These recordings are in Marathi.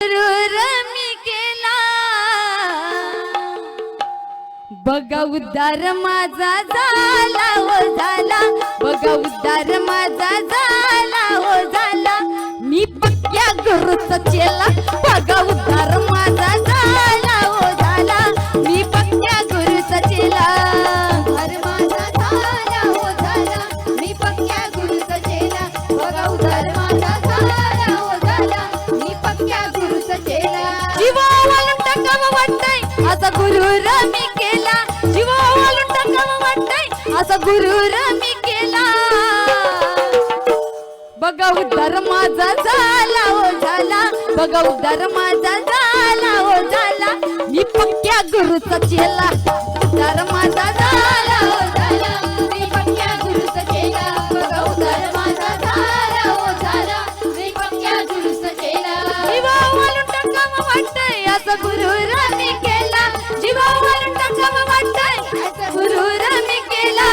मी केला बघा उद्धार माझा झाला हो झाला, बघा उद्धार माझा झाला हो झाला, मी पक्क्या गुरुचा चेला बघा उद्धार माझा झाला हो झाला, मी पक्क्या गुरुचा चेला उद्धार माझा झाला हो झाला, मी पक्क्या गुरुचा चेला बघा उद्धार माझा झाला हो झाला, मी पक्क्या गुरुचा चेला जीवावाला टाकावं वाटतंय असा गुरु मी केला, जीवावाला टाकावं वाटतंय असा गुरु मी केला बघा उद्धार माझा झाला हो झाला, बघा उद्धार माझा झाला हो झाला, मी पक्क्या गुरुचा चेला उद्धार माझा झाला हो झाला, मी पक्क्या गुरुचा चेला बघा उद्धार माझा झाला हो झाला, मी पक्क्या गुरुचा चेला जीवावाला टाकावं वाटतंय असा गुरु मी केला, जीवावाला टाकावं वाटतंय असा गुरु मी केला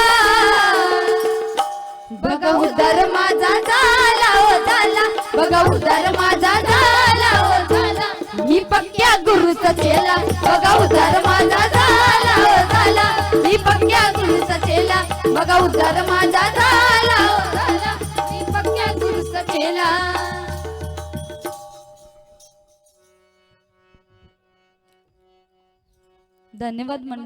बघा उद्धार माझा झाला हो झाला, बघा उद्धार माझा झाला हो झाला, मी पक्क्या गुरुचा चेला बघा उद्धार माझा झाला हो झाला, मी पक्क्या गुरुचा चेला बघा उद्धार माझा झाला हो झाला, मी पक्क्या गुरुचा चेला। धन्यवाद।